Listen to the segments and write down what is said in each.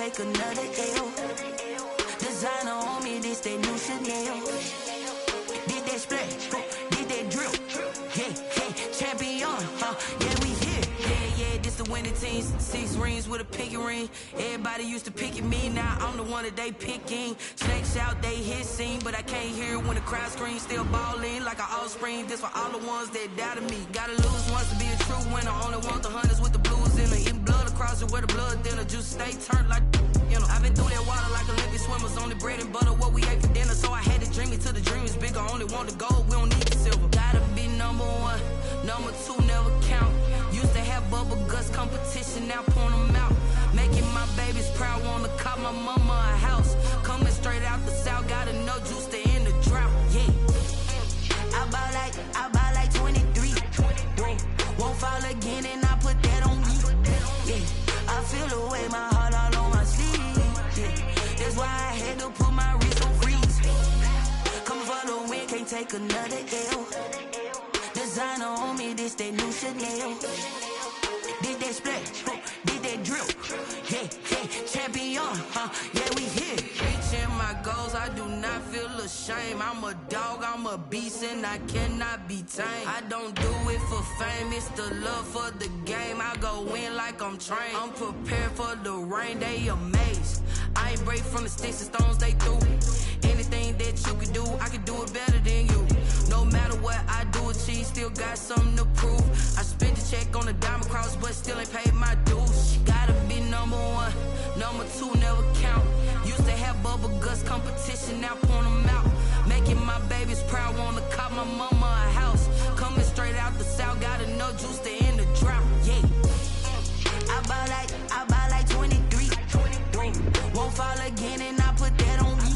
take another L. Designer on me, this that new Chanel. Did that splash, did that drill. Yeah, champion, yeah, we here. Yeah, this the winning team. 6 rings with a pinky ring. Everybody used to pick at me, now I'm the one that they picking. Snakes out, they hit scene, but I can't hear it when the crowd screams. Still ballin' like an offspring. This for all the ones that doubted me. Gotta lose once to be a true winner. Only want the hunters with the blues in it. Eating blood across it where the blood thinner. Juice stay turned like, you know. I've been through that water like Olympic swimmers. Only bread and butter, what we ate for dinner. So I had to dream it till the dream is bigger. Only want the gold, we don't need the silver. Gotta be number 1, number 2 never count. Used to have bubble guts competition, now point them out. Making my babies proud, wanna cop my mama a house. Coming straight out the south, gotta know juice to end the drought. Yeah, I buy like 23. Won't fall again, and I put that on me. Yeah, I feel the way, my heart all on my sleeve. Yeah, that's why I had to put my wrist on freeze. Coming for the win, can't take another L. Designer on me, this that new Chanel. Did that splash, did that drill. Yeah, champion, yeah, we here. Reaching my goals, I do not feel ashamed. I'm a dog, I'm a beast, and I cannot be tamed. I don't do it for fame, it's the love for the game. I go in like I'm trained. I'm prepared for the rain, they amazed. I ain't break from the sticks and stones they threw. Anything that you can do, I can do it better than you. No matter what I do, achieve, still got something to prove. I spent the check on the diamond cross, but still ain't paid my dues. Gotta be number 1, number 2 never count. Used to have bubble guts competition, now point them out. Making my babies proud, wanna cop my mama a house. Coming straight out the south, gotta know juice to end the drought. Yeah, I buy like 23. Won't fall again, and I put that on me.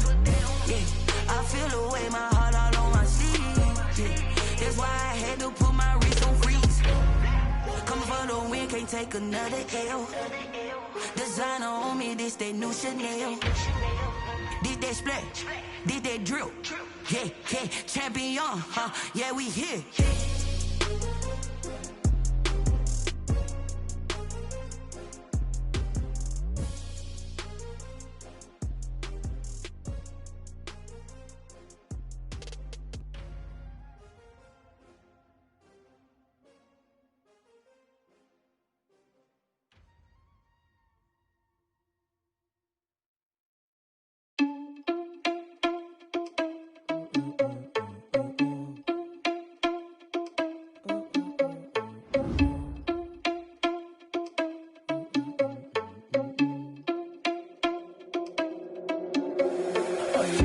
Yeah, I feel the way, my heart all on my sleeve. Yeah, that's why I had to put my wrist on freeze. Coming for the win, can't take another L. Designer on me, this that new Chanel. Did that splash, did that drill. Yeah, champion, yeah, we here.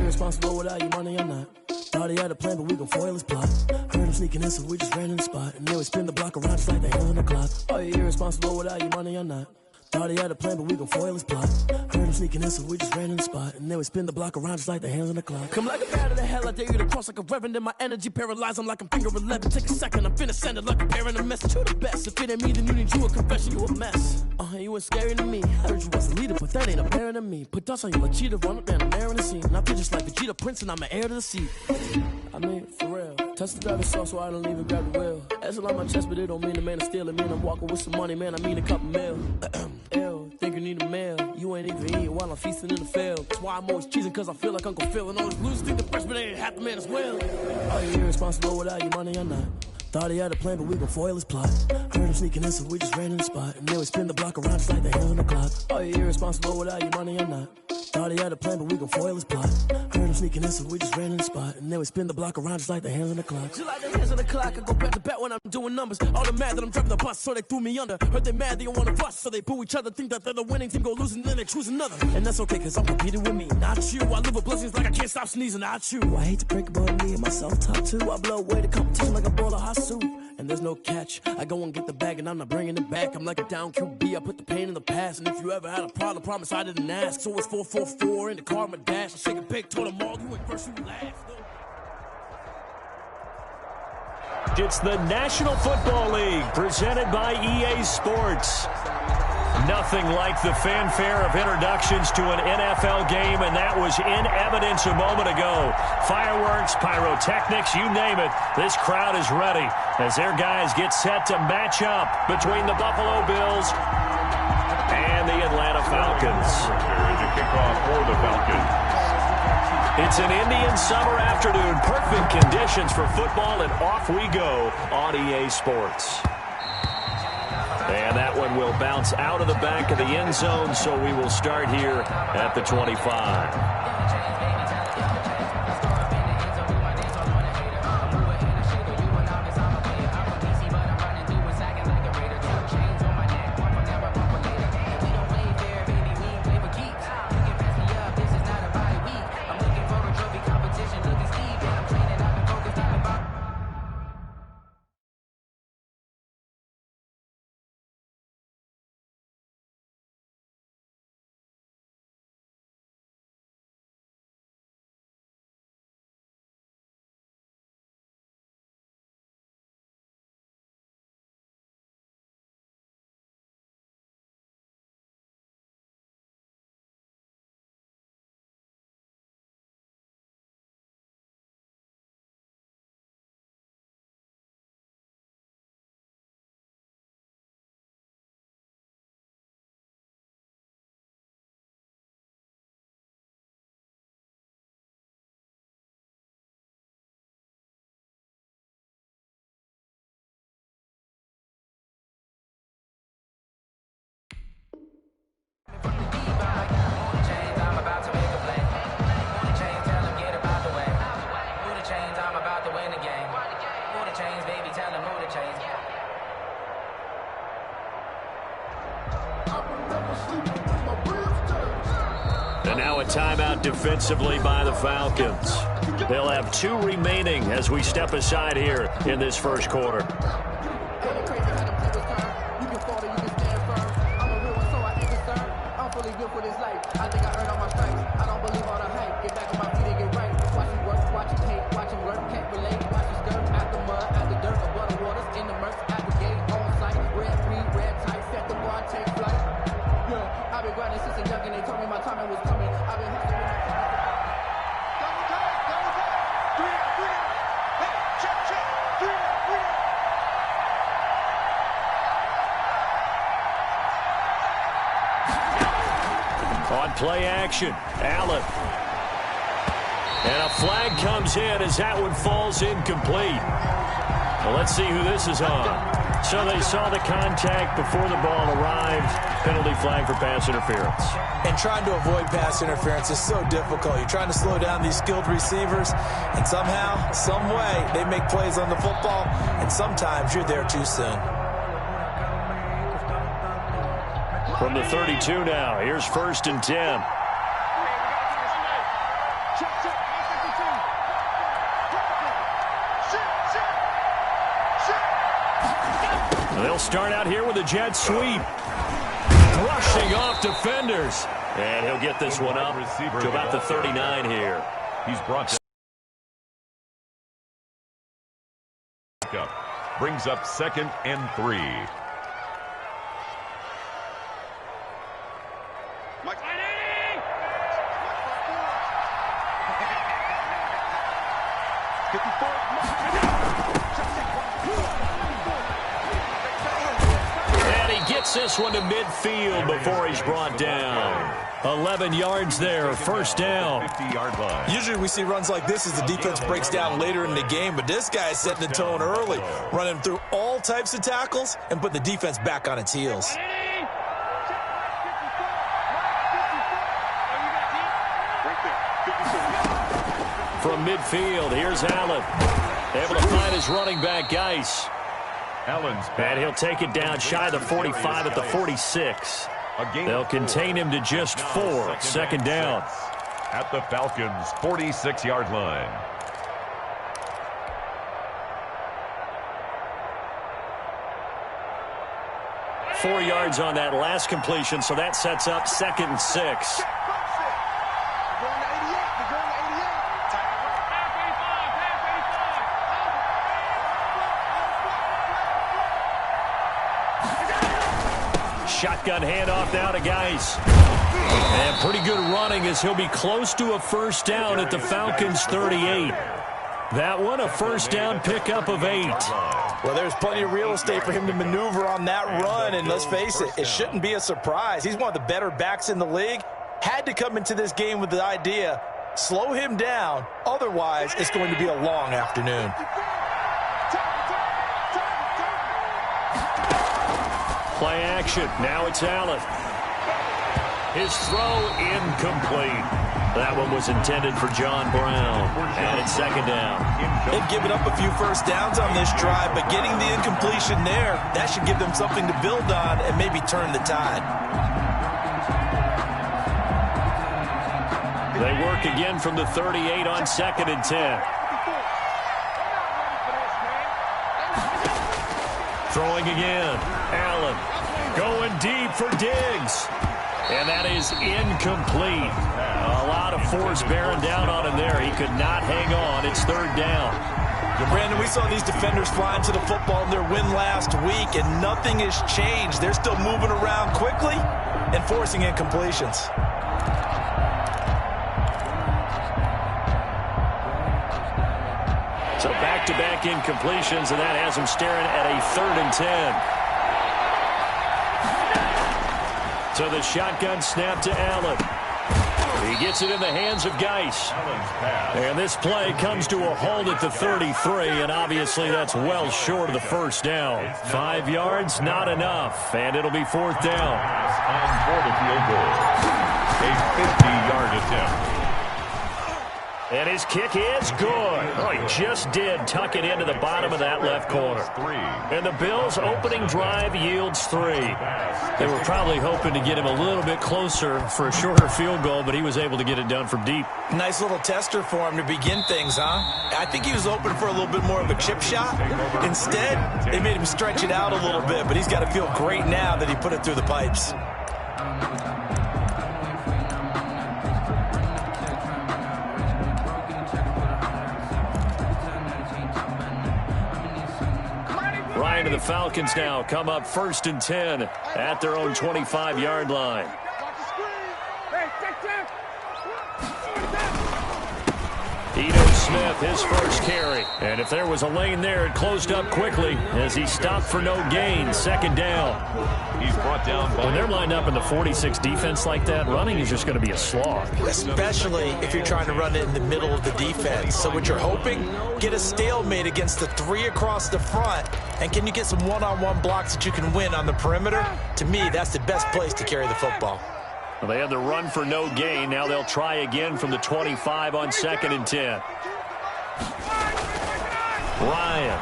Responsible without your money or not. Thought he had a plan, but we gon' foil his plot. Heard him sneaking in, so we just ran in the spot. And then we spin the block around just like the hands on the clock. Are you irresponsible without your money or not? Thought he had a plan, but we gon' foil his plot. Heard him sneaking in, so we just ran in the spot. And then we spin the block around just like the hands on the clock. Come like a bat of the hell, I dare you to cross like a reverend. In my energy paralyzed, I'm like I'm finger 11. Take a second, I'm finna send it like a parent a message. You the best, if it ain't me, then you need you a confession. You a mess. You ain't scary to me. Heard you was a leader, but that ain't apparent to me. Put dust on you like cheetah, run up down, I'm airing the scene. And I feel just like Vegeta Prince, and I'm an heir to the seat. I mean, for real. Touch the driver's sauce, so I don't even grab the wheel. That's on my chest, but it don't mean the man is stealing. Man, I'm walking with some money, man, I mean a couple mil. Ew, think you need a meal. You ain't even eating while I'm feasting in the field. That's why I'm always cheesing, cause I feel like Uncle Phil. And all those losers think the freshman ain't half the man as well. Are you irresponsible without your money or not? Thought he had a plan, but we gon' foil his plot. Heard him sneaking in, so we just ran in the spot. And then we spin the block around just like the hands on the clock. Are you irresponsible without your money or not? Thought he had a plan, but we gon' foil his plot. Heard him sneaking in, so we just ran in the spot. And then we spin the block around just like the hands on the clock. Just like the hands on the clock, I go back to back when I'm doing numbers. All the mad that I'm driving the bus, so they threw me under. Heard they mad, they don't wanna bust, so they boo each other. Think that they're the winning team, go losing, then they choose another. And that's okay, cause I'm competing with me, not you. I live with blessings like I can't stop sneezing, not you. I hate to break it, but me and myself top two. I blow away the competition like a bowl of hot soup. And there's no catch. I go and get the bag and I'm not bringing it back. I'm like a down QB, I put the pain in the past. And if you ever had a problem, promise I didn't ask. So it's 4-4-4 in the car, my dash. I shake a big, told them all, you went first, you last. It's the National Football League presented by EA Sports. Nothing like the fanfare of introductions to an NFL game, and that was in evidence a moment ago. Fireworks, pyrotechnics, you name it. This crowd is ready as their guys get set to match up between the Buffalo Bills and the Atlanta Falcons. It's an Indian summer afternoon. Perfect conditions for football, and off we go on EA Sports. And that one will bounce out of the back of the end zone, so we will start here at the 25. And now a timeout defensively by the Falcons. They'll have 2 remaining as we step aside here in this first quarter. On play action, Allen. And a flag comes in as that one falls incomplete. Well, let's see who this is on. So they saw the contact before the ball arrived. Penalty flag for pass interference. And trying to avoid pass interference is so difficult. You're trying to slow down these skilled receivers, and somehow, some way, they make plays on the football, and sometimes you're there too soon. From the 32 now, here's 1st and 10. They'll start out here with a jet sweep. Rushing off defenders. And he'll get this one up to about the 39 here. He's brought up. Brings up 2nd and 3. And he gets this one to midfield before he's brought down. 11 yards there, 1st down. 50-yard line. Usually we see runs like this as the defense breaks down later in the game, but this guy is setting the tone early, running through all types of tackles and put the defense back on its heels. From midfield, here's Allen. Able to find his running back, Geis. Allen's and he'll take it down shy of the 45 at the 46. They'll contain him to just 4. 2nd down. At the Falcons' 46-yard line. Four yards on that last completion, so that sets up 2nd and 6. Shotgun handoff now to Geis. And pretty good running as he'll be close to a 1st down at the Falcons' 38. That one, a 1st down pickup of 8. Well, there's plenty of real estate for him to maneuver on that run, and let's face it, it shouldn't be a surprise. He's one of the better backs in the league. Had to come into this game with the idea Slow him down. Otherwise, it's going to be a long afternoon. Play action. Now it's Allen. His throw incomplete. That one was intended for John Brown. And it's second down. They've given up a few first downs on this drive, but getting the incompletion there, that should give them something to build on and maybe turn the tide. They work again from the 38 on 2nd and 10. Throwing again. Allen going deep for Diggs. And that is incomplete. A lot of force bearing down on him there. He could not hang on. It's third down. Brandon, we saw these defenders flying to the football in their win last week, and nothing has changed. They're still moving around quickly and forcing incompletions. So back-to-back incompletions, and that has him staring at a 3rd and 10. So the shotgun snap to Allen. He gets it in the hands of Geis. And this play comes to a halt at the 33, and obviously that's well short of the first down. 5 yards, not enough, and it'll be 4th down. On for the field goal. A 50-yard attempt. And his kick is good. Oh, he just did tuck it into the bottom of that left corner. And the Bills' opening drive yields 3. They were probably hoping to get him a little bit closer for a shorter field goal, but he was able to get it done from deep. Nice little tester for him to begin things, huh? I think he was open for a little bit more of a chip shot. Instead, they made him stretch it out a little bit, but he's got to feel great now that he put it through the pipes. Ryan and the Falcons now come up 1st and 10 at their own 25-yard line. Ito Smith, his first carry. And if there was a lane there, it closed up quickly as he stopped for no gain. 2nd down. He's brought down by... When they're lined up in the 46 defense like that, running is just going to be a slog. Especially if you're trying to run it in the middle of the defense. So what you're hoping, get a stalemate against the 3 across the front. And can you get some one-on-one blocks that you can win on the perimeter? To me, that's the best place to carry the football. Well, they had the run for no gain. Now they'll try again from the 25 on 2nd and 10. Ryan.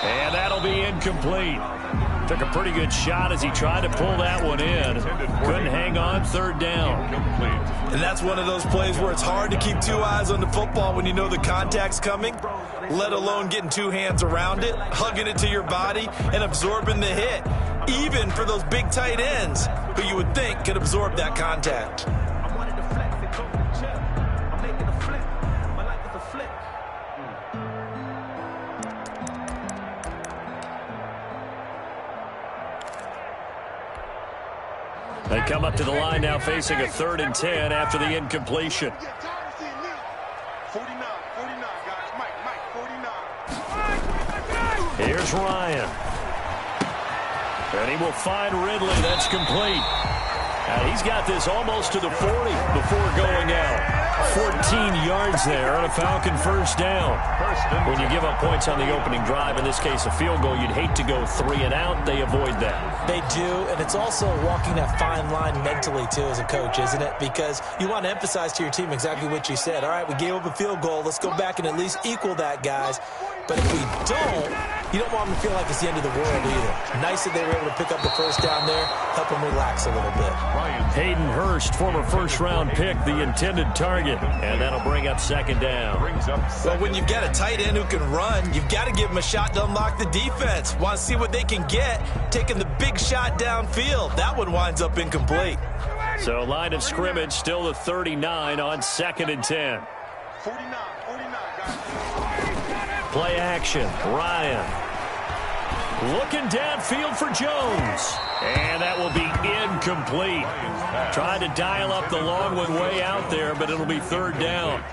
And that'll be incomplete. Took a pretty good shot as he tried to pull that one in. Couldn't hang on. 3rd down. And that's one of those plays where it's hard to keep 2 eyes on the football when you know the contact's coming, let alone getting 2 hands around it, hugging it to your body, and absorbing the hit. Even for those big tight ends who you would think could absorb that contact. They come up to the line now facing a 3rd and 10 after the incompletion. 49, guys. Mike, 49. Here's Ryan. And he will find Ridley. That's complete. And he's got this almost to the 40 before going out. 14 yards there on a Falcon 1st down. When you give up points on the opening drive, in this case a field goal, you'd hate to go 3 and out. They avoid that. They do, and it's also walking that fine line mentally, too, as a coach, isn't it? Because you want to emphasize to your team exactly what you said. All right, we gave up a field goal. Let's go back and at least equal that, guys. But if we don't, you don't want them to feel like it's the end of the world either. Nice that they were able to pick up the 1st down there, help them relax a little bit. Hayden Hurst, former 1st-round pick, the intended target. And that'll bring up 2nd down. Well, when you've got a tight end who can run, you've got to give him a shot to unlock the defense. Want to see what they can get, taking the big shot downfield. That one winds up incomplete. So line of scrimmage still the 39 on 2nd and 10. 49, guys. Play action. Ryan. Looking downfield for Jones. And that will be incomplete. Trying to dial up the long one way out there, but it'll be 3rd down.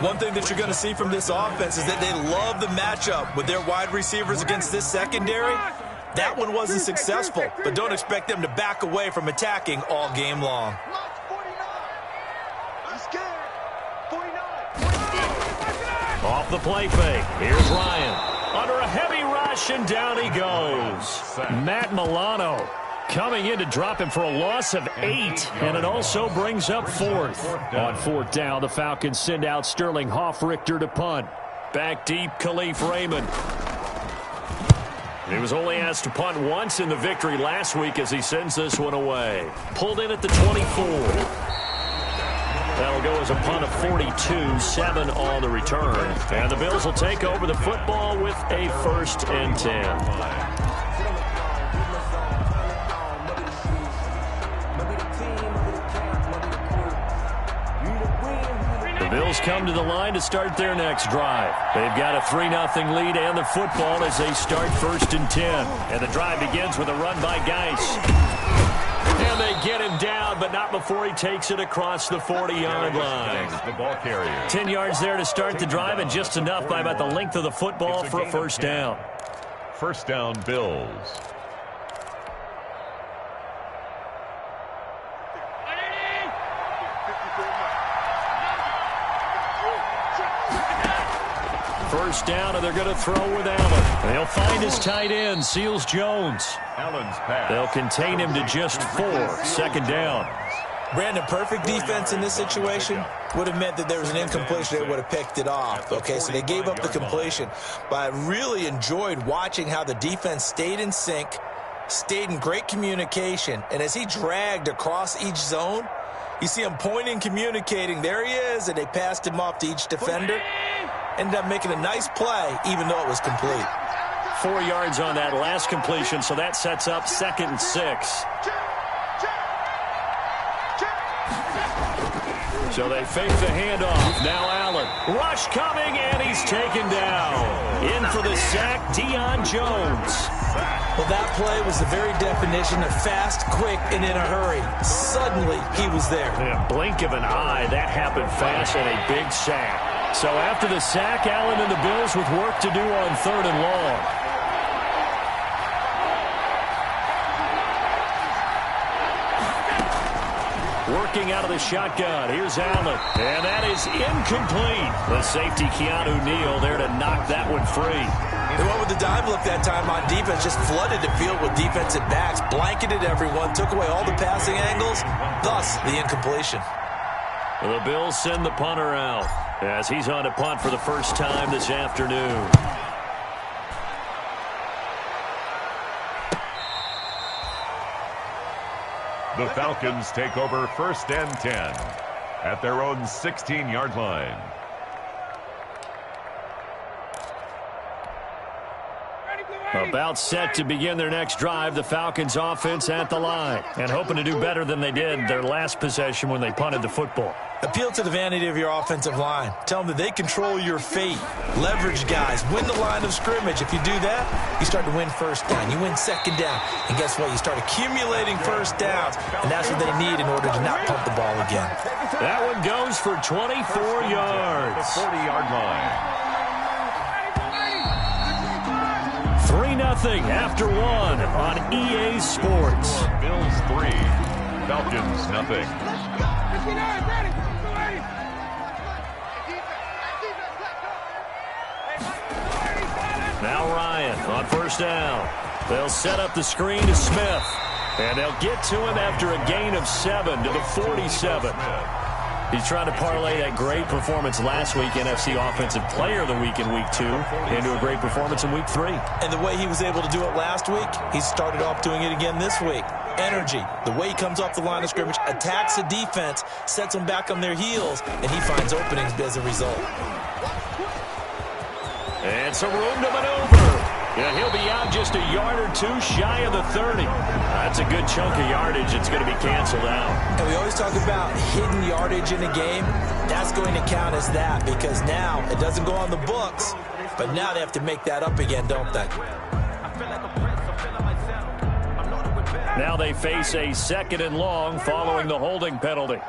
One thing that you're going to see from this offense is that they love the matchup with their wide receivers against this secondary. That one wasn't successful, but don't expect them to back away from attacking all game long. Off the play fake. Here's Ryan. Under a heavy rush, and down he goes. Matt Milano coming in to drop him for a loss of 8, and it also brings up 4th. On 4th down, the Falcons send out Sterling Hoffrichter to punt. Back deep, Khalif Raymond. He was only asked to punt once in the victory last week as he sends this one away. Pulled in at the 24. That'll go as a punt of 42, 7 on the return. And the Bills will take over the football with a 1st and 10. Bills come to the line to start their next drive. They've got a 3-0 lead and the football as they start 1st and 10. And the drive begins with a run by Geis. And they get him down, but not before he takes it across the 40-yard line. The ball carrier. 10 yards there to start the drive, and just enough by about the length of the football for a 1st down. 1st down, Bills. First down, and they're going to throw with Allen. They'll find his tight end, Seals Jones. Allen's pass. They'll contain him to just 4. 2nd down. Brandon, perfect defense in this situation would have meant that there was an incompletion. They would have picked it off. Okay, so they gave up the completion. But I really enjoyed watching how the defense stayed in sync, stayed in great communication. And as he dragged across each zone, you see him pointing, communicating. There he is, and they passed him off to each defender. Ended up making a nice play, even though it was complete. 4 yards on that last completion, so that sets up 2nd and 6. So they fake the handoff. Now Allen. Rush coming, and he's taken down. In for the sack, Deion Jones. Well, that play was the very definition of fast, quick, and in a hurry. Suddenly, he was there. In a blink of an eye, that happened fast, and a big sack. So after the sack, Allen and the Bills with work to do on 3rd and long. Working out of the shotgun. Here's Allen. And that is incomplete. The safety, Keanu Neal, there to knock that one free. They went with the dive look that time on defense. Just flooded the field with defensive backs. Blanketed everyone. Took away all the passing angles. Thus, the incompletion. The Bills send the punter out as he's on to punt for the first time this afternoon. The Falcons take over 1st and 10 at their own 16-yard line. About set to begin their next drive, the Falcons offense at the line. And hoping to do better than they did their last possession when they punted the football. Appeal to the vanity of your offensive line. Tell them that they control your fate. Leverage guys. Win the line of scrimmage. If you do that, you start to win 1st down. You win 2nd down. And guess what? You start accumulating 1st downs. And that's what they need in order to not punt the ball again. That one goes for 24 yards. The 40-yard line. 3-0 after 1 on EA Sports. Bills 3, Falcons nothing. Now Ryan on 1st down. They'll set up the screen to Smith. And they'll get to him after a gain of 7 to the 47. He's trying to parlay that great performance last week, NFC Offensive Player of the Week in Week 2, into a great performance in Week 3. And the way he was able to do it last week, he started off doing it again this week. Energy, the way he comes off the line of scrimmage, attacks the defense, sets them back on their heels, and he finds openings as a result. And some room to maneuver. Yeah, he'll be out just a yard or 2 shy of the 30. That's a good chunk of yardage. It's going to be canceled out. And we always talk about hidden yardage in a game. That's going to count as that because now it doesn't go on the books, but now they have to make that up again, don't they? Now they face a 2nd and long following the holding penalty.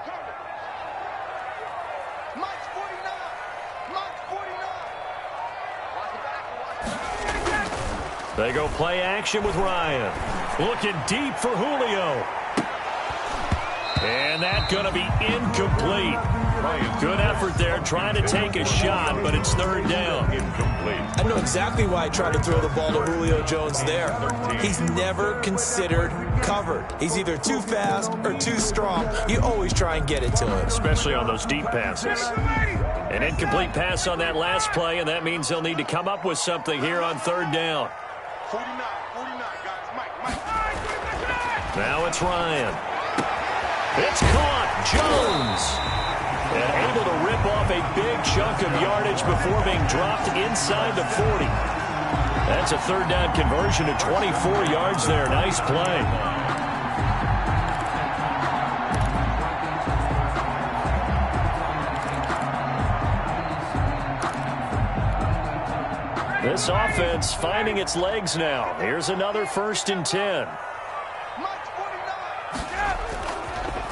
They go play action with Ryan. Looking deep for Julio. And And that's going to be incomplete. Good effort there trying to take a shot, but it's third down. Incomplete. I know exactly why he tried to throw the ball to Julio Jones there. He's never considered covered. He's either too fast or too strong. You always try and get it to him. Especially on those deep passes. An incomplete pass on that last play, and that means they'll need to come up with something here on third down. 49, guys. Mike. Now it's Ryan. It's caught. Jones. And able to rip off a big chunk of yardage before being dropped inside the 40. That's a third down conversion to 24 yards there. Nice play. This offense finding its legs now. Here's another 1st and 10.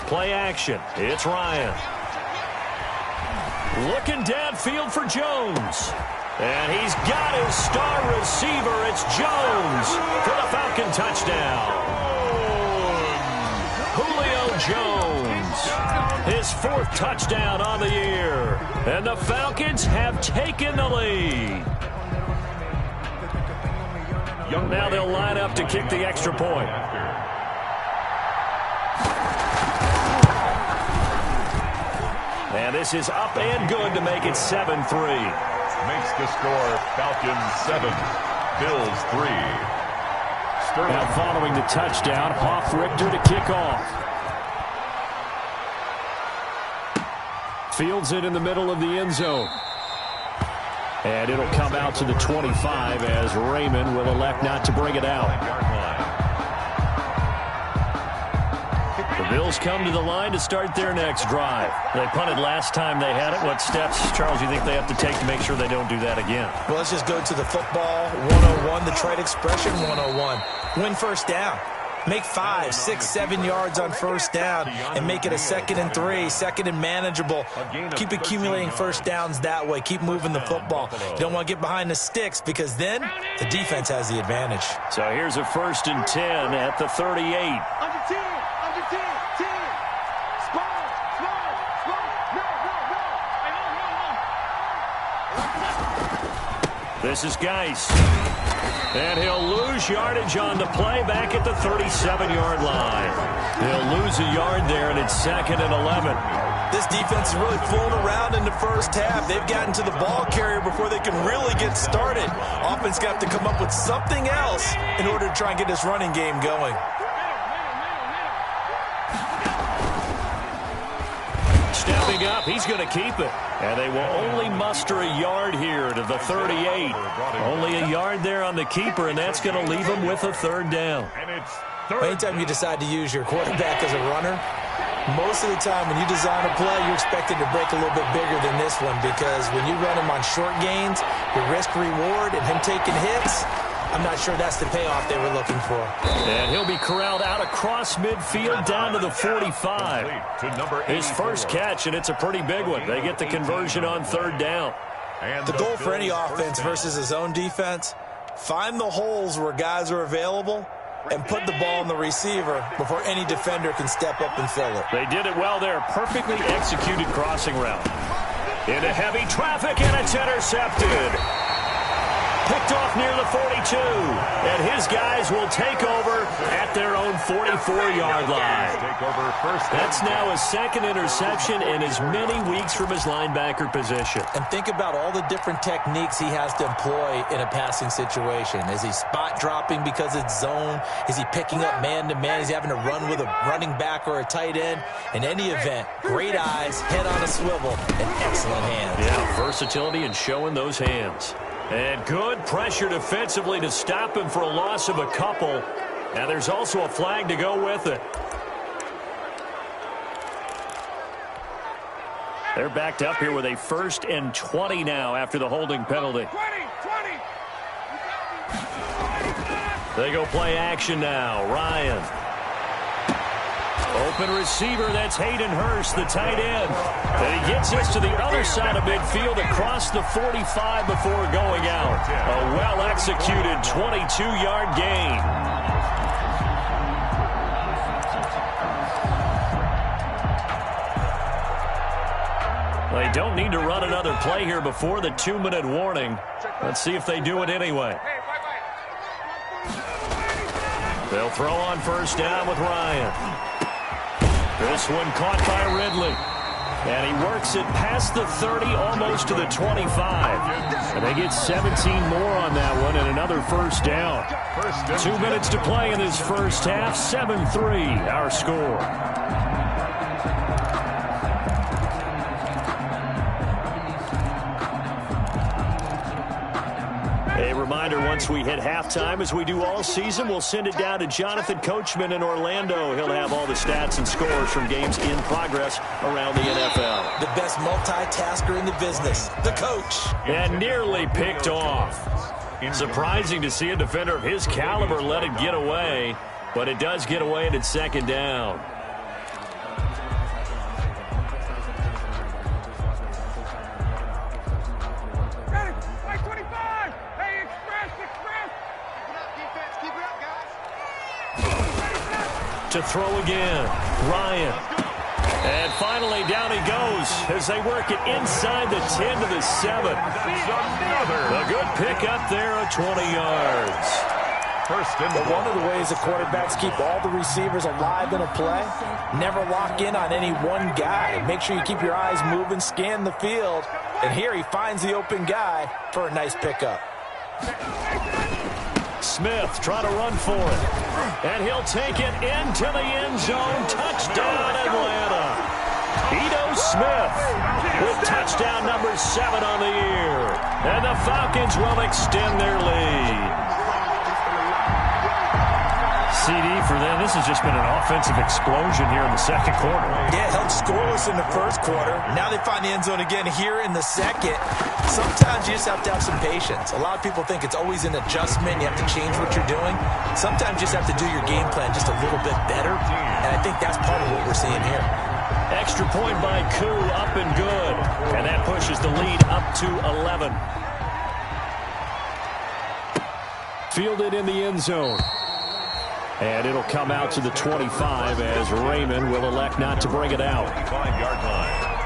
Play action. It's Ryan. Looking downfield for Jones. And he's got his star receiver. It's Jones for the Falcon touchdown. Julio Jones. His 4th touchdown on the year. And the Falcons have taken the lead. Now they'll line up to kick the extra point. And this is up and good to make it 7-3. Makes the score Falcons 7, Bills 3. Sterling. Now following the touchdown, Richter to kick off. Fields it in the middle of the end zone. And it'll come out to the 25 as Raymond will elect not to bring it out. The Bills come to the line to start their next drive. They punted last time they had it. What steps, Charles, you think they have to take to make sure they don't do that again? Well, let's just go to the football 101, the trade expression 101. Win first down. Make 5, 6, 7 yards on first down and make it a 2nd and 3, 2nd and manageable. Keep accumulating first downs that way. Keep moving the football. You don't want to get behind the sticks because then the defense has the advantage. So here's a 1st and 10 at the 38. Under 10. This is Geis. And he'll lose yardage on the play back at the 37-yard line. He'll lose a yard there, and it's 2nd and 11. This defense is really fooling around in the first half. They've gotten to the ball carrier before they can really get started. Offense got to come up with something else in order to try and get this running game going. Stepping up, he's going to keep it. And they will only muster a yard here to the 38. Only a yard there on the keeper, and that's going to leave them with a third down. Anytime you decide to use your quarterback as a runner, most of the time when you design a play, you're expected to break a little bit bigger than this one because when you run him on short gains, your risk-reward and him taking hits, I'm not sure that's the payoff they were looking for. And he'll be corralled out across midfield down to the 45. His first catch, and it's a pretty big one. They get the conversion on third down. The goal for any offense versus his own defense, find the holes where guys are available and put the ball on the receiver before any defender can step up and fill it. They did it well there. Perfectly executed crossing route. Into heavy traffic, and it's intercepted. Picked off near the 42, and his guys will take over at their own 44-yard line. That's now his 2nd interception in as many weeks from his linebacker position. And think about all the different techniques he has to employ in a passing situation. Is he spot dropping because it's zone? Is he picking up man-to-man? Is he having to run with a running back or a tight end? In any event, great eyes, head on a swivel, and excellent hands. Yeah, versatility and showing those hands. And good pressure defensively to stop him for a loss of a couple. Now there's also a flag to go with it. They're backed up here with a 1st and 20 now after the holding penalty. 20. They go play action now. Ryan. Open receiver, that's Hayden Hurst, the tight end. And he gets us to the other side of midfield across the 45 before going out. A well-executed 22-yard gain. They don't need to run another play here before the 2-minute warning. Let's see if they do it anyway. They'll throw on first down with Ryan. This one caught by Ridley. And he works it past the 30, almost to the 25. And they get 17 more on that one and another first down. 2 minutes to play in this first half. 7-3, our score. A reminder, once we hit halftime, as we do all season, we'll send it down to Jonathan Coachman in Orlando. He'll have all the stats and scores from games in progress around the NFL. The best multitasker in the business, the coach. And nearly picked off. Surprising to see a defender of his caliber let it get away, but it does get away and it's second down. To throw again, Ryan. And finally down he goes as they work it inside the 10 to the 7. A good pickup there of 20 yards. But one of the ways the quarterbacks keep all the receivers alive in a play, never lock in on any one guy. Make sure you keep your eyes moving, scan the field. And here he finds the open guy for a nice pickup. Smith trying to run for it. And he'll take it into the end zone. Touchdown, Atlanta. Ito Smith with touchdown number 7 on the year. And the Falcons will extend their lead. CD for them. This has just been an offensive explosion here in the second quarter. Yeah, held scoreless in the first quarter. Now they find the end zone again here in the second. Sometimes you just have to have some patience. A lot of people think it's always an adjustment. You have to change what you're doing. Sometimes you just have to do your game plan just a little bit better. And I think that's part of what we're seeing here. Extra point by Koo, up and good. And that pushes the lead up to 11. Fielded in the end zone. And it'll come out to the 25 as Raymond will elect not to bring it out. 5-yard line.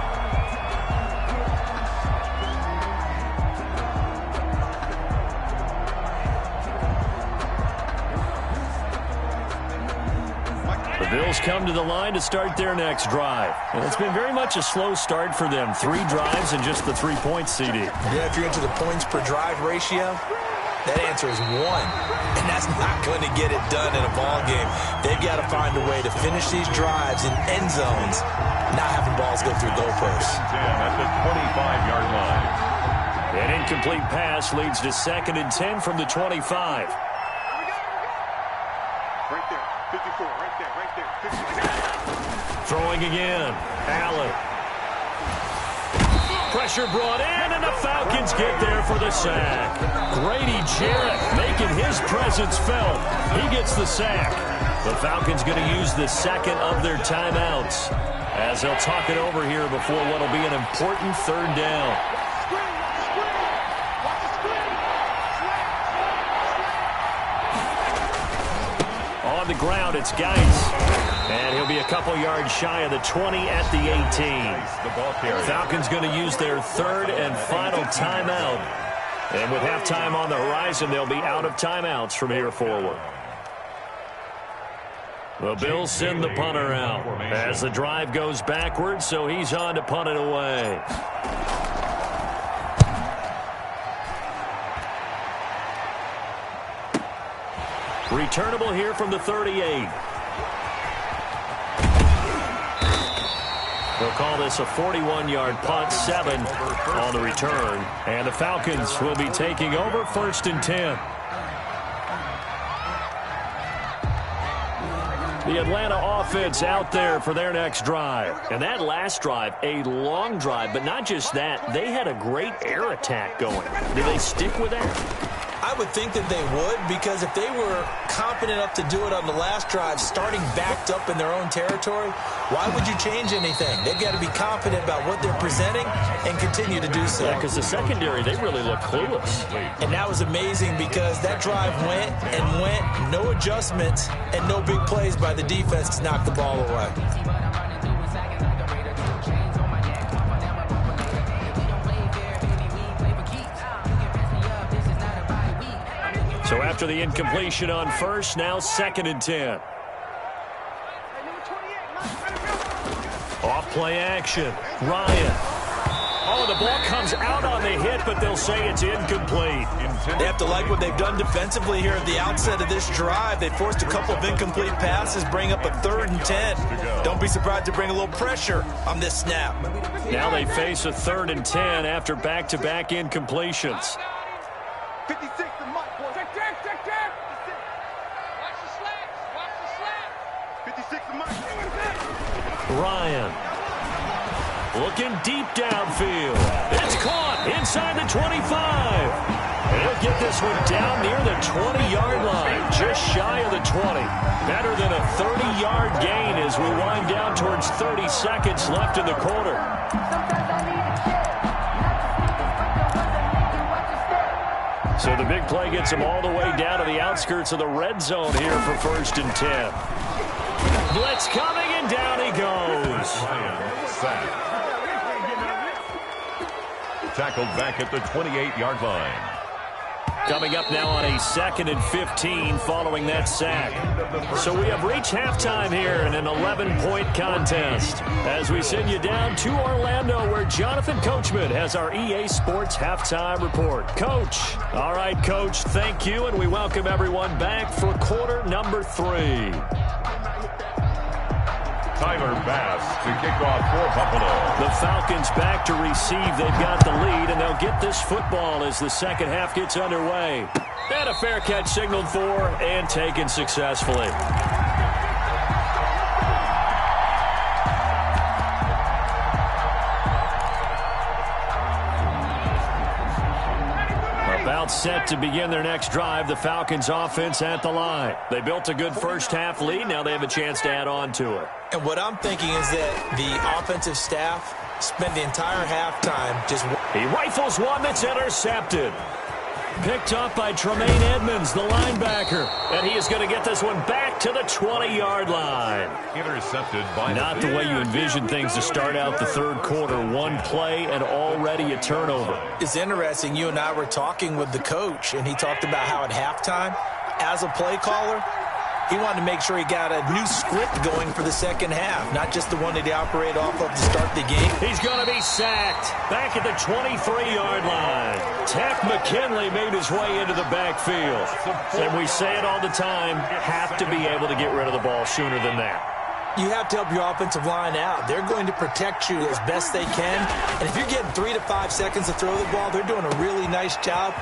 The Bills come to the line to start their next drive. And it's been very much a slow start for them. 3 drives and just the 3 points, CD. Yeah, if you're into the points per drive ratio, that answer is 1. And that's not going to get it done in a ball game. They've got to find a way to finish these drives in end zones, not having balls go through goalposts. At the 25-yard line. An incomplete pass leads to 2nd and 10 from the 25. Right there, 54, right there, 54. Throwing again, Allen. Pressure brought in, and the Falcons get there for the sack. Grady Jarrett making his presence felt. He gets the sack. The Falcons going to use the second of their timeouts as they'll talk it over here before what will be an important 3rd down. On the ground, it's Geis. And he'll be a couple yards shy of the 20 at the 18. Falcons going to use their 3rd and final timeout. And with halftime on the horizon, they'll be out of timeouts from here forward. The Bills send the punter out as the drive goes backwards, so he's on to punt it away. Returnable here from the 38. They'll call this a 41-yard punt, 7 on the return. And the Falcons will be taking over 1st and 10. The Atlanta offense out there for their next drive. And that last drive, a long drive, but not just that. They had a great air attack going. Do they stick with that? I would think that they would, because if they were confident enough to do it on the last drive, starting backed up in their own territory, why would you change anything? They've got to be confident about what they're presenting and continue to do so. Yeah, because the secondary, they really look clueless. And that was amazing because that drive went and went, no adjustments, and no big plays by the defense to knock the ball away. After the incompletion on first, now 2nd and 10. Off play action. Ryan. Oh, the ball comes out on the hit, but they'll say it's incomplete. They have to like what they've done defensively here at the outset of this drive. They forced a couple of incomplete passes, bring up a 3rd and 10. Don't be surprised to bring a little pressure on this snap. Now they face a 3rd and 10 after back-to-back incompletions. 56 to Mike, boy. Check. Watch the slats. 56 to Mike. Ryan. Looking deep downfield. It's caught inside the 25. He'll get this one down near the 20-yard line, just shy of the 20. Better than a 30-yard gain as we wind down towards 30 seconds left in the quarter. So the big play gets him all the way down to the outskirts of the red zone here for 1st and 10. Blitz coming, and down he goes. Tackled back at the 28-yard line. Coming up now on a 2nd and 15 following that sack. So we have reached halftime here in an 11-point contest as we send you down to Orlando where Jonathan Coachman has our EA Sports Halftime Report. Coach. All right, Coach, thank you, and we welcome everyone back for quarter number 3. Tyler Bass to kick off for Buffalo. The Falcons back to receive. They've got the lead, and they'll get this football as the second half gets underway. And a fair catch signaled for and taken successfully. About set to begin their next drive, the Falcons offense at the line. They built a good first half lead. Now they have a chance to add on to it. And what I'm thinking is that the offensive staff spent the entire halftime just... He rifles one that's intercepted. Picked up by Tremaine Edmonds, the linebacker. And he is going to get this one back to the 20-yard line. Intercepted by... Not the way you envision things to start out the third quarter. One play and already a turnover. It's interesting. You and I were talking with the coach, and he talked about how at halftime, as a play caller, he wanted to make sure he got a new script going for the second half, not just the one that he operated off of to start the game. He's going to be sacked back at the 23-yard line. Teck McKinley made his way into the backfield. And we say it all the time, have to be able to get rid of the ball sooner than that. You have to help your offensive line out. They're going to protect you as best they can. And if you're getting 3 to 5 seconds to throw the ball, they're doing a really nice job.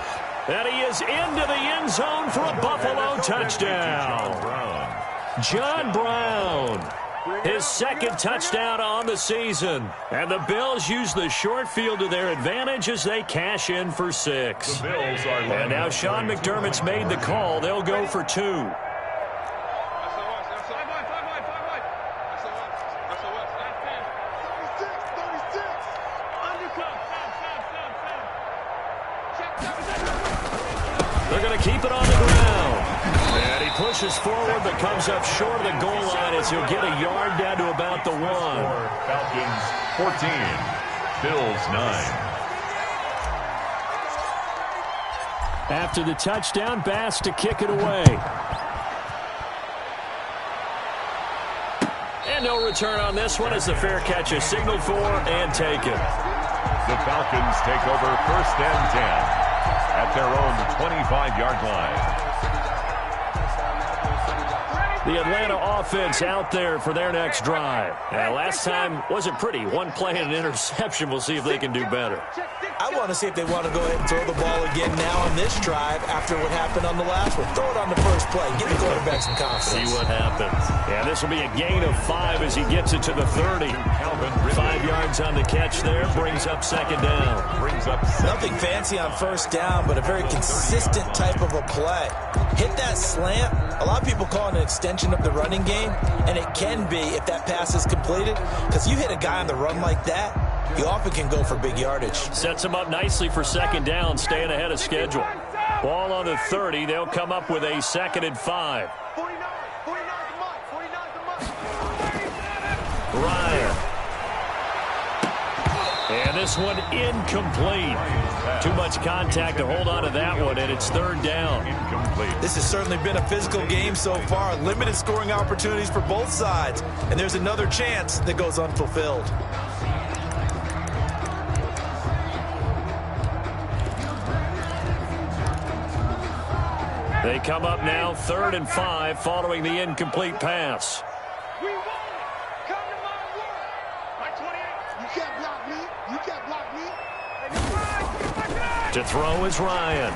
And he is into the end zone for a Buffalo touchdown. John Brown, his second touchdown on the season. And the Bills use the short field to their advantage as they cash in for 6. And now Sean McDermott's made the call. They'll go for 2. They're going to keep it on the ground. And he pushes forward but comes up short of the goal line as he'll get a yard down to about the 1. Falcons 14, Bills 9. After the touchdown, Bass to kick it away. And no return on this one as the fair catch is signaled for and taken. The Falcons take over 1st and 10. At their own 25-yard line. The Atlanta offense out there for their next drive. Last time wasn't pretty. One play and an interception. We'll see if they can do better. I want to see if they want to go ahead and throw the ball again now on this drive after what happened on the last one. Throw it on the first play. Give the quarterback some confidence. See what happens. Yeah, this will be a gain of 5 as he gets it to the 30. 5 yards on the catch there. Brings up 2nd down. Nothing fancy on 1st down, but a very consistent type of a play. Hit that slant. A lot of people call it an extension of the running game, and it can be if that pass is completed, because you hit a guy on the run like that, you often can go for big yardage. Sets him up nicely for 2nd down, staying ahead of schedule. Ball on the 30. They'll come up with a 2nd and 5. And this one incomplete. Too much contact to hold on to that one, and it's third down. Incomplete. This has certainly been a physical game so far. Limited scoring opportunities for both sides. And there's another chance that goes unfulfilled. They come up now 3rd and 5 following the incomplete pass. We won it. Come to my work. My 28. You can't block me. You can't block me. To throw is Ryan.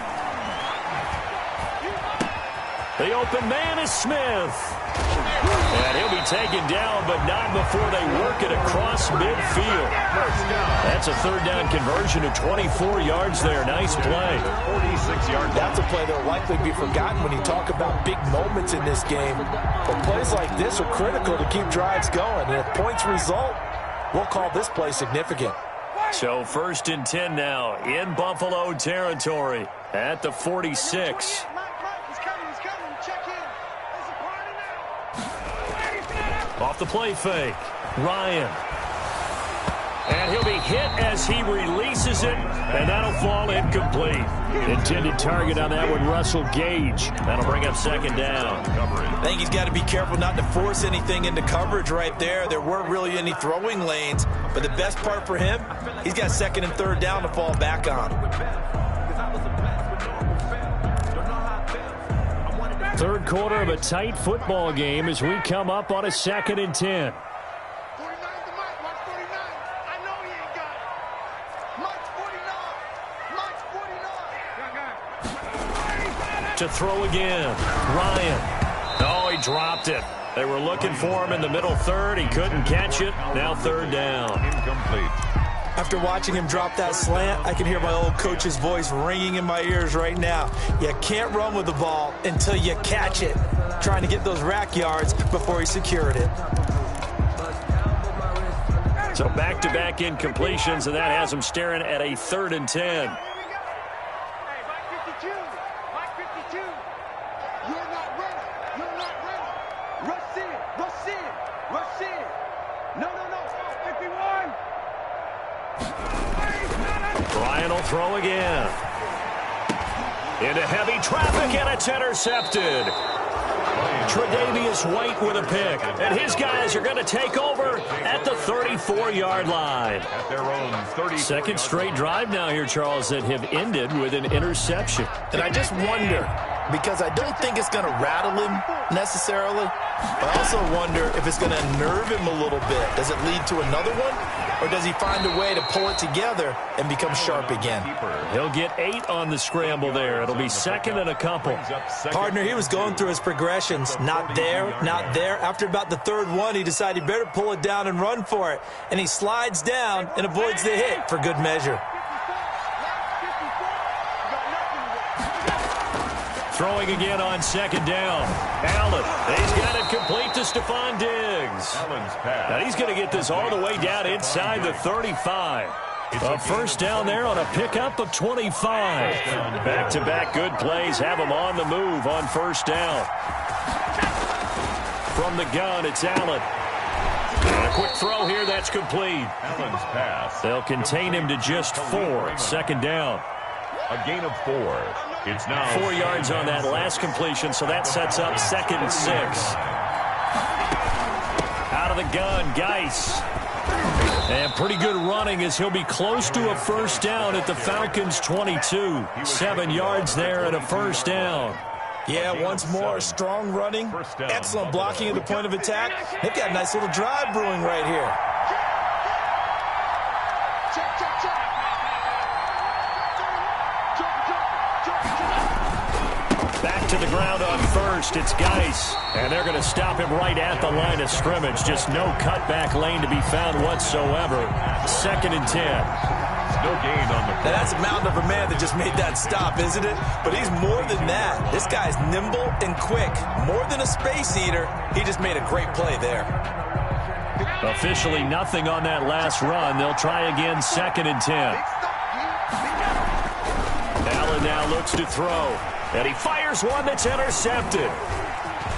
The open man is Smith. And he'll be taken down, but not before they work it across midfield. That's a 3rd down conversion of 24 yards there. Nice play. 46 yards. That's a play that will likely be forgotten when you talk about big moments in this game. But plays like this are critical to keep drives going. And if points result, we'll call this play significant. So 1st and 10 now in Buffalo territory at the 46. Off the play fake, Ryan. And he'll be hit as he releases it, and that'll fall incomplete. Intended target on that one, Russell Gage. That'll bring up 2nd down. I think he's got to be careful not to force anything into coverage right there. There weren't really any throwing lanes, but the best part for him, he's got 2nd and 3rd down to fall back on. 3rd quarter of a tight football game as we come up on a 2nd and 10. 49 to Mike. Mark 49. I know he ain't got it. Mike's 49. Mike's 49. To throw again, Ryan. Oh, he dropped it. They were looking for him in the middle 3rd. He couldn't catch it. Now 3rd down. Incomplete. After watching him drop that slant, I can hear my old coach's voice ringing in my ears right now. You can't run with the ball until you catch it. Trying to get those rack yards before he secured it. So back-to-back incompletions, and that has him staring at a 3rd and 10. Hey, Mike 52. Mike 52. You're not ready. You're not ready. Rush in. Rush in. Rush in. No. 51. Ryan will throw again. Into heavy traffic, and it's intercepted. Tre'Davious White with a pick, and his guys are going to take over at the 34-yard line. At their own 30. 2nd straight drive now here, Charles, that have ended with an interception. And I just wonder, because I don't think it's going to rattle him necessarily, but I also wonder if it's going to unnerve him a little bit. Does it lead to another one? Or does he find a way to pull it together and become sharp again? He'll get 8 on the scramble there. It'll be 2nd and a couple. Partner, he was going through his progressions. Not there, not there. After about the 3rd one, he decided he better pull it down and run for it. And he slides down and avoids the hit for good measure. Throwing again on 2nd down. Allen, he's got it complete to Stephon Diggs. Allen's pass. Now he's going to get this all the way down inside the 35. A 1st down there on a pickup of 25. Back-to-back good plays have him on the move on 1st down. From the gun, it's Allen. And a quick throw here, that's complete. Allen's pass. They'll contain him to just 4. 2nd down. A gain of 4. It's now 4 yards on that last completion, so that sets up 2nd and 6. Out of the gun, Geis. And pretty good running as he'll be close to a 1st down at the Falcons' 22. 7 yards there and a 1st down. Yeah, once more, strong running, excellent blocking at the point of attack. They've got a nice little drive brewing right here. Back to the ground on 1st, it's Geis. And they're going to stop him right at the line of scrimmage. Just no cutback lane to be found whatsoever. 2nd and 10. no gain on the play. Now, that's a mountain of a man that just made that stop, isn't it? But he's more than that. This guy's nimble and quick. More than a space eater, he just made a great play there. Officially nothing on that last run. They'll try again, 2nd and 10. Allen now looks to throw. And he fires one that's intercepted.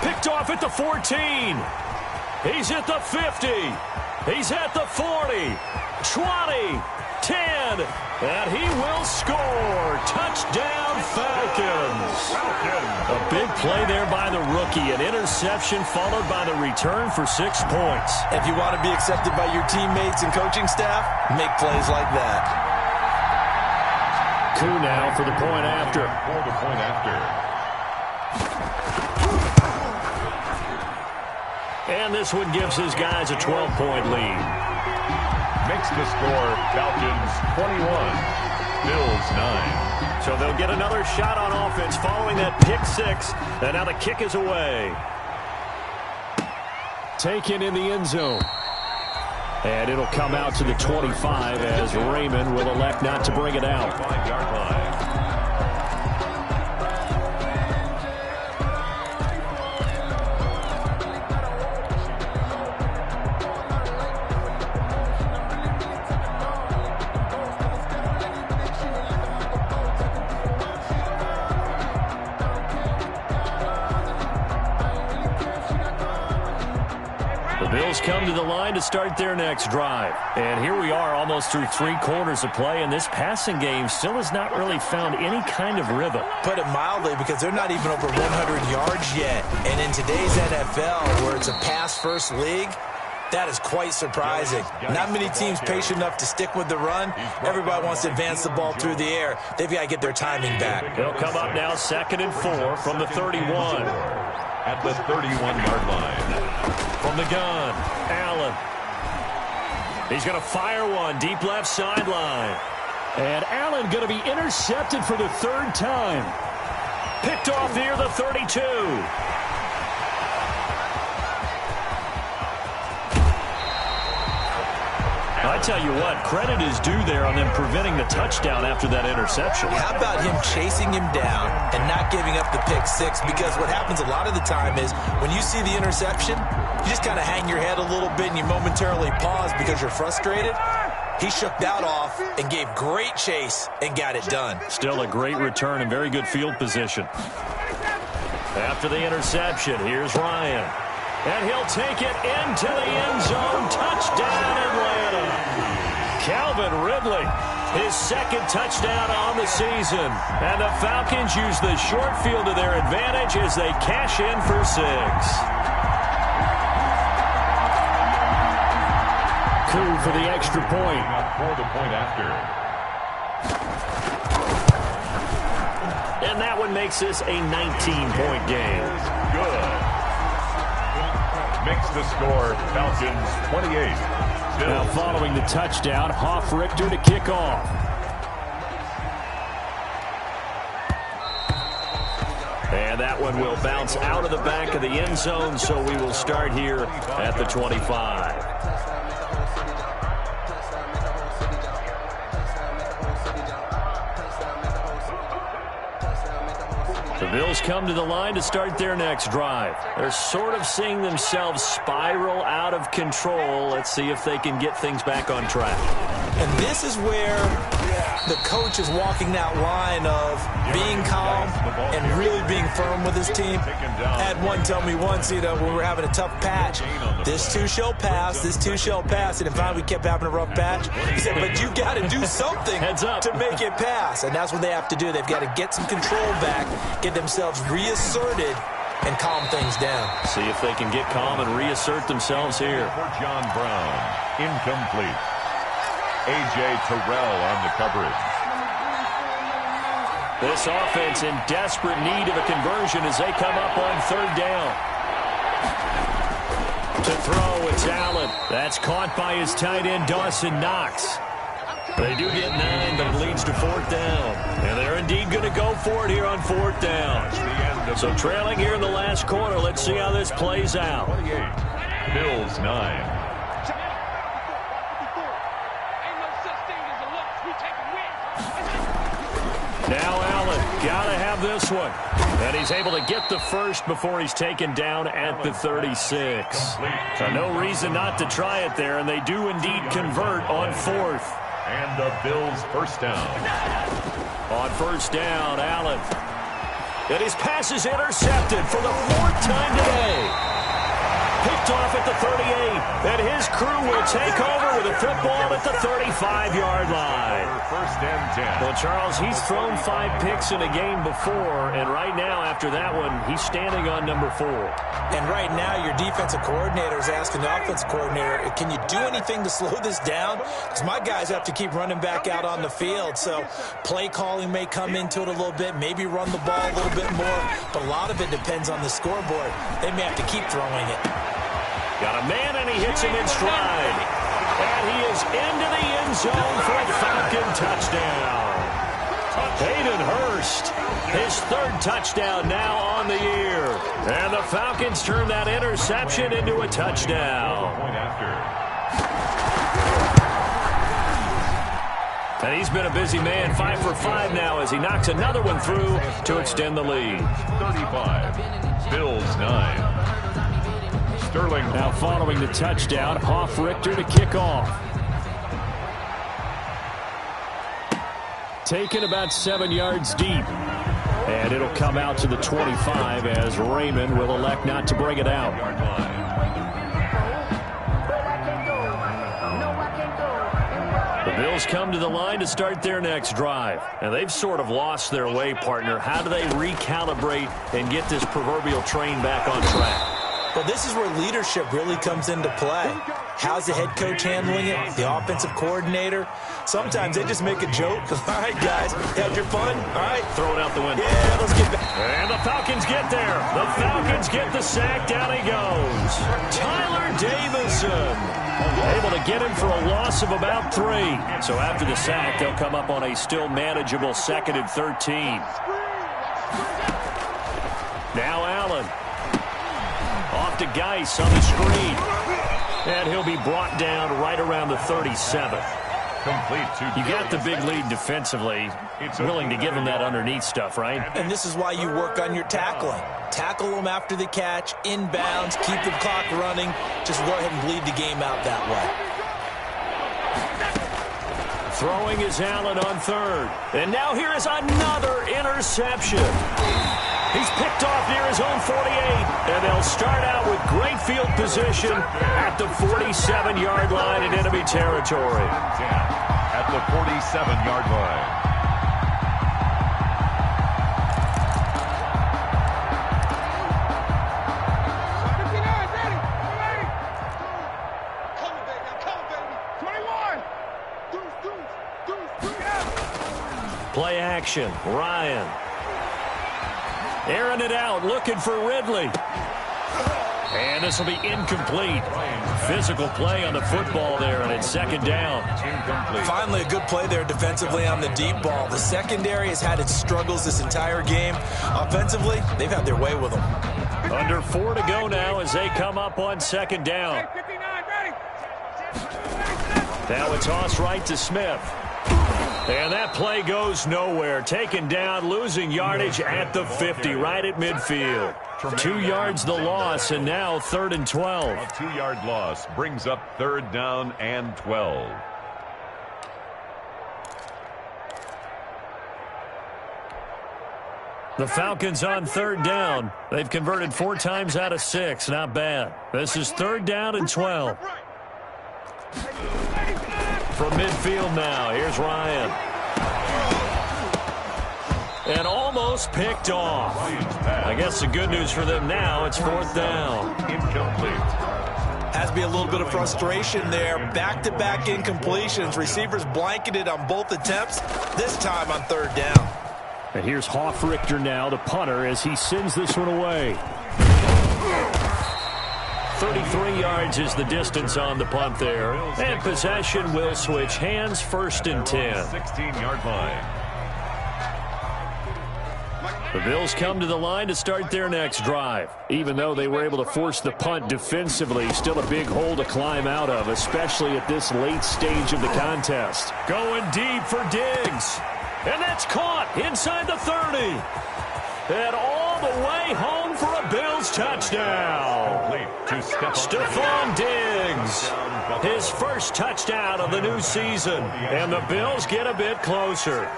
Picked off at the 14. He's at the 50. He's at the 40. 20. 10. And he will score. Touchdown, Falcons. A big play there by the rookie. An interception followed by the return for 6 points. If you want to be accepted by your teammates and coaching staff, make plays like that. Koo now for the point after. And this one gives his guys a 12-point lead. Makes the score Falcons 21, Bills 9. So they'll get another shot on offense following that pick 6. And now the kick is away. Taken in the end zone. And it'll come out to the 25 as Raymond will elect not to bring it out. 5-yard line. Bills come to the line to start their next drive. And here we are almost through 3 quarters of play, and this passing game still has not really found any kind of rhythm. Put it mildly, because they're not even over 100 yards yet. And in today's NFL, where it's a pass-first league, that is quite surprising. Not many teams patient enough to stick with the run. Everybody wants to advance the ball through the air. They've got to get their timing back. They'll come up now 2nd and 4 from the 31. At the 31-yard line. From the gun, Allen. He's going to fire one deep left sideline. And Allen going to be intercepted for the 3rd time. Picked off near the 32. I tell you what, credit is due there on them preventing the touchdown after that interception. How about him chasing him down and not giving up the pick 6? Because what happens a lot of the time is when you see the interception, you just kind of hang your head a little bit and you momentarily pause because you're frustrated. He shook that off and gave great chase and got it done. Still a great return and very good field position. After the interception, here's Ryan. And he'll take it into the end zone. Touchdown, Atlanta. Calvin Ridley, his 2nd touchdown on the season. And the Falcons use the short field to their advantage as they cash in for 6. Koo for the extra point. For the point after. And that one makes this a 19-point game. Good. Makes the score Falcons 28. Now following the touchdown, Hoff-Richter to kick off. And that one will bounce out of the back of the end zone, so we will start here at the 25. The Bills come to the line to start their next drive. They're sort of seeing themselves spiral out of control. Let's see if they can get things back on track. And this is where the coach is walking that line of being calm and really being firm with his team. I had one tell me once, when we were having a tough patch, this too shall pass, this too shall pass. And finally we kept having a rough patch. He said, but you got to do something to make it pass. And that's what they have to do. They've got to get some control back, get themselves reasserted, and calm things down. See if they can get calm and reassert themselves here. For John Brown, incomplete. A.J. Terrell on the coverage. This offense in desperate need of a conversion as they come up on 3rd down. To throw, it's Allen. That's caught by his tight end, Dawson Knox. They do get 9, but it leads to 4th down. And they're indeed going to go for it here on 4th down. So trailing here in the last quarter, let's see how this plays out. 28, Bills 9. Now Allen, gotta have this one. And he's able to get the first before he's taken down at the 36. So no reason not to try it there, and they do indeed convert on 4th. And the Bills first down. On 1st down, Allen. And his pass is intercepted for the 4th time today. Picked off at the 38, and his crew will take over with a football at the 35-yard line. First and 10. Well, Charles, he's thrown 5 picks in a game before, and right now, after that one, he's standing on number 4. And right now, your defensive coordinator is asking the offensive coordinator, can you do anything to slow this down? Because my guys have to keep running back out on the field, so play calling may come into it a little bit, maybe run the ball a little bit more, but a lot of it depends on the scoreboard. They may have to keep throwing it. Got a man, and he hits him in stride. And he is into the end zone for a Falcon touchdown. Hayden Hurst, his 3rd touchdown now on the year. And the Falcons turn that interception into a touchdown. And he's been a busy man, 5 for 5 now as he knocks another one through to extend the lead. 35, Bills 9. Sterling Now following the touchdown, Hoff-Richter to kick off. Taken about 7 yards deep. And it'll come out to the 25 as Raymond will elect not to bring it out. The Bills come to the line to start their next drive. And they've sort of lost their way, partner. How do they recalibrate and get this proverbial train back on track? Well, this is where leadership really comes into play. How's the head coach handling it? The offensive coordinator? Sometimes they just make a joke. All right, guys, had your fun? All right. Throw it out the window. Yeah, let's get back. And the Falcons get there. The Falcons get the sack. Down he goes. Tyler Davison. Able to get him for a loss of about 3. So after the sack, they'll come up on a still manageable 2nd and 13. Now Allen. Off to Geis on the screen. And he'll be brought down right around the 37. complete to You got the big lead defensively. Willing to give him that underneath stuff, right? And this is why you work on your tackling. Tackle them after the catch, inbounds, keep the clock running. Just go ahead and bleed the game out that way. Throwing is Allen on 3rd. And now here is another interception. He's picked off near his own 48. And they'll start out with great field position at the 47-yard line in enemy territory. At the 47-yard line. Play action. Ryan. Airing it out, looking for Ridley. And this will be incomplete. Physical play on the football there, and it's 2nd down. Incomplete. Finally, a good play there defensively on the deep ball. The secondary has had its struggles this entire game. Offensively, they've had their way with them. Under 4 to go now as they come up on 2nd down. Now it's toss right to Smith. And that play goes nowhere. Taken down, losing yardage at the 50, right at midfield. 2 yards the loss, and now 3rd and 12. A 2-yard loss brings up 3rd down and 12. The Falcons on 3rd down. They've converted 4 times out of 6. Not bad. This is 3rd down and 12. From midfield now, here's Ryan. And almost picked off. I guess the good news for them now, it's 4th down. Incomplete. Has to be a little bit of frustration there. Back-to-back incompletions. Receivers blanketed on both attempts, this time on 3rd down. And here's Hoff-Richter now, the punter, as he sends this one away. 33 yards is the distance on the punt there. And possession will switch hands, 1st and 10. 16-yard line. The Bills come to the line to start their next drive. Even though they were able to force the punt defensively, still a big hole to climb out of, especially at this late stage of the contest. Going deep for Diggs. And that's caught inside the 30. And all the way home for a Bills touchdown. Stephon Diggs. His first touchdown of the new season. And the Bills get a bit closer.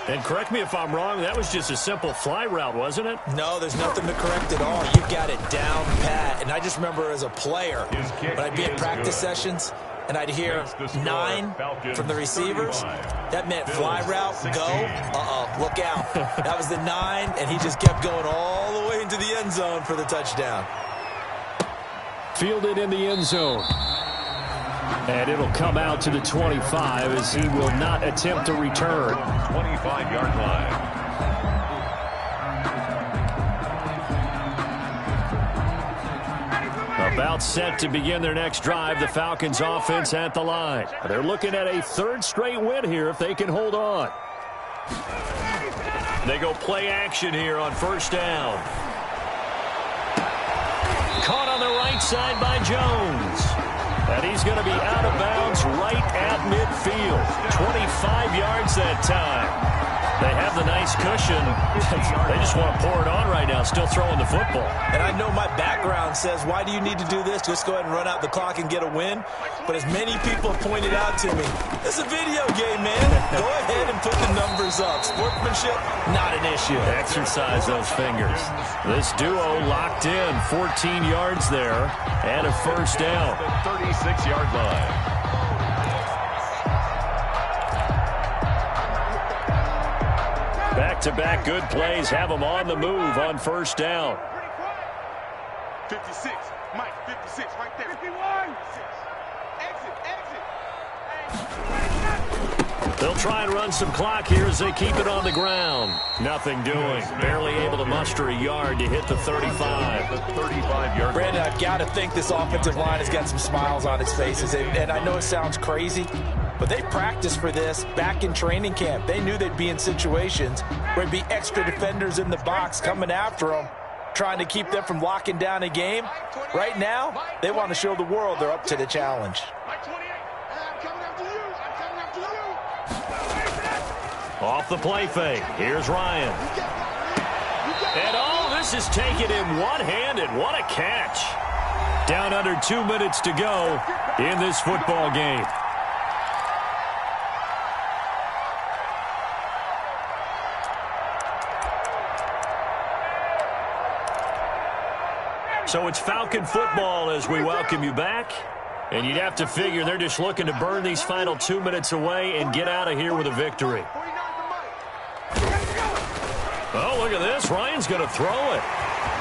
And correct me if I'm wrong, that was just a simple fly route, wasn't it? No, there's nothing to correct at all. You got it down pat. And I just remember as a player, when I'd be at practice sessions, and I'd hear 9 from the receivers, that meant fly route, go, look out. That was the 9, and he just kept going all the way into the end zone for the touchdown. Fielded in the end zone. And it'll come out to the 25 as he will not attempt to return. 25-yard line. About set to begin their next drive, the Falcons offense at the line. They're looking at a third straight win here if they can hold on. They go play action here on first down. Caught on the right side by Jones. And he's going to be out of bounds right at midfield. 25 yards that time. They have the nice cushion. They just want to pour it on right now, still throwing the football. And I know my background says, why do you need to do this? Just go ahead and run out the clock and get a win. But as many people have pointed out to me, it's a video game, man. Go ahead and put the numbers up. Sportsmanship, not an issue. Exercise those fingers. This duo locked in, 14 yards there, and a first down. 36-yard line. Back-to-back good plays have them on the move on first down. 56, Mike, 56, right there. 51. Exit. They'll try and run some clock here as they keep it on the ground. Nothing doing. Barely able to muster a yard to hit the 35. The 35-yard. Brandon, I've got to think this offensive line has got some smiles on its faces. And I know it sounds crazy, but they practiced for this back in training camp. They knew they'd be in situations where there'd be extra defenders in the box coming after them, trying to keep them from locking down a game. Right now, they want to show the world they're up to the challenge. Off the play fake. Here's Ryan. And all this is taken in one-handed. What a catch. Down under 2 minutes to go in this football game. So it's Falcon football as we welcome you back. And you'd have to figure they're just looking to burn these final 2 minutes away and get out of here with a victory. Oh, look at this. Ryan's going to throw it.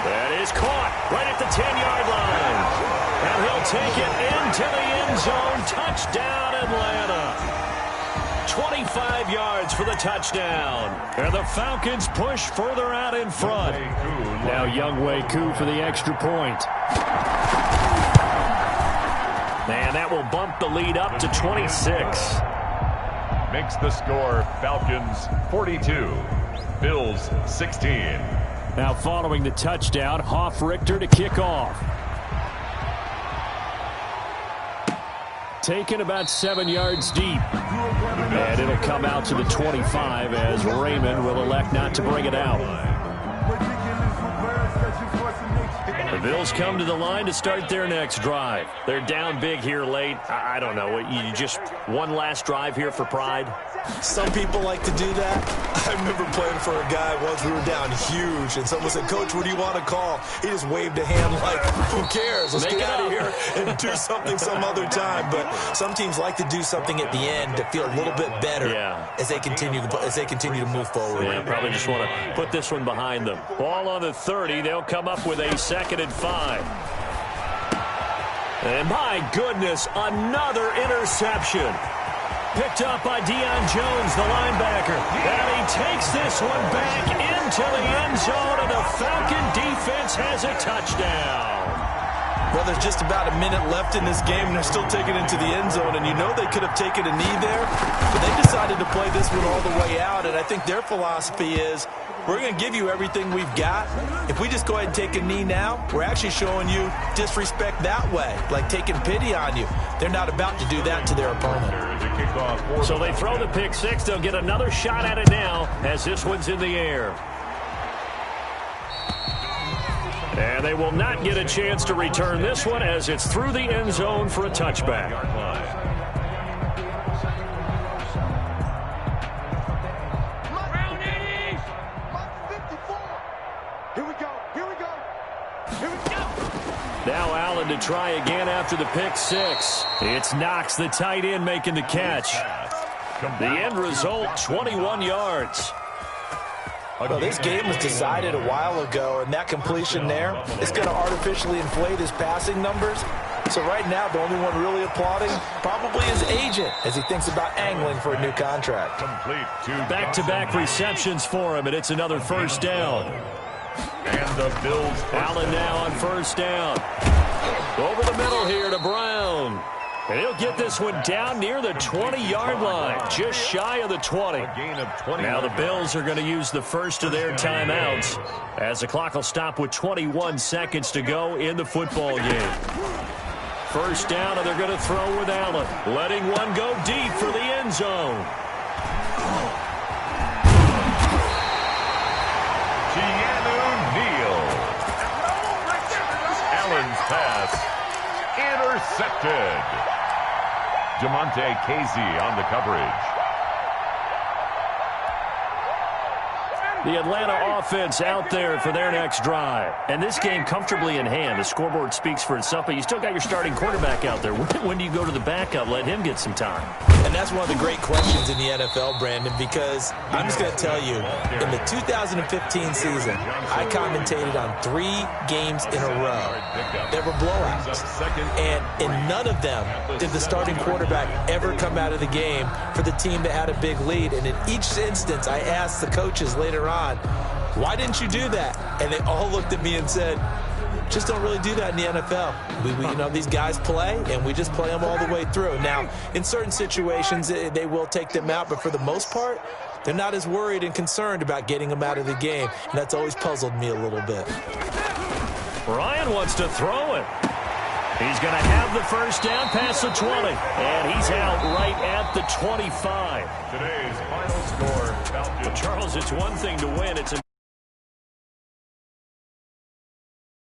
That is caught right at the 10-yard line. And he'll take it into the end zone. Touchdown, Atlanta. 25 yards for the touchdown. And the Falcons push further out in front. Now Younghoe Koo for the extra point. And that will bump the lead up to 26. Makes the score Falcons 42. Bills 16. Now following the touchdown, Hoff-Richter to kick off. Taken about 7 yards deep. And it'll come out to the 25 as Raymond will elect not to bring it out. The Bills come to the line to start their next drive. They're down big here late. I don't know. You just one last drive here for pride? Some people like to do that. I remember playing for a guy once. We were down huge, and someone said, "Coach, what do you want to call?" He just waved a hand like, who cares? Let's get out of here and do something some other time. But some teams like to do something at the end to feel a little bit better as they continue to move forward. Yeah, probably just want to put this one behind them. Ball on the 30. They'll come up with a 2nd and 5. And my goodness, another interception. Picked up by Deion Jones, the linebacker. And he takes this one back into the end zone, and the Falcon defense has a touchdown. Well, there's just about a minute left in this game, and they're still taking it into the end zone. And you know they could have taken a knee there, but they decided to play this one all the way out. And I think their philosophy is, we're going to give you everything we've got. If we just go ahead and take a knee now, we're actually showing you disrespect that way, like taking pity on you. They're not about to do that to their opponent. So they throw the pick six. They'll get another shot at it now as this one's in the air. And they will not get a chance to return this one as it's through the end zone for a touchback. Now Allen to try again after the pick six. It's Knox, the tight end, making the catch. The end result, 21 yards. Well, this game was decided a while ago, and that completion there is going to artificially inflate his passing numbers. So right now, the only one really applauding probably his agent as he thinks about angling for a new contract. Back-to-back receptions for him, and it's another first down. And the Bills. Allen now on first down. Over the middle here to Brown. And he'll get this one down near the 20-yard line, just shy of the 20. Now the Bills are going to use the first of their timeouts as the clock will stop with 21 seconds to go in the football game. First down, and they're going to throw with Allen, letting one go deep for the end zone. Allen's pass intercepted. Jamonte Casey on the coverage. The Atlanta offense out there for their next drive. And this game comfortably in hand. The scoreboard speaks for itself, but you still got your starting quarterback out there. When do you go to the backup? Let him get some time. And that's one of the great questions in the NFL, Brandon, because I'm just going to tell you, in the 2015 season, I commentated on 3 games in a row. There were blowouts. And in none of them did the starting quarterback ever come out of the game for the team that had a big lead. And in each instance, I asked the coaches later on, why didn't you do that? And they all looked at me and said, just don't really do that in the NFL. You know, these guys play, and we just play them all the way through. Now, in certain situations, they will take them out, but for the most part, they're not as worried and concerned about getting them out of the game, and that's always puzzled me a little bit. Ryan wants to throw it. He's going to have the first down past the 20, and he's out right at the 25. Today's final score, Charles, it's one thing to win. It's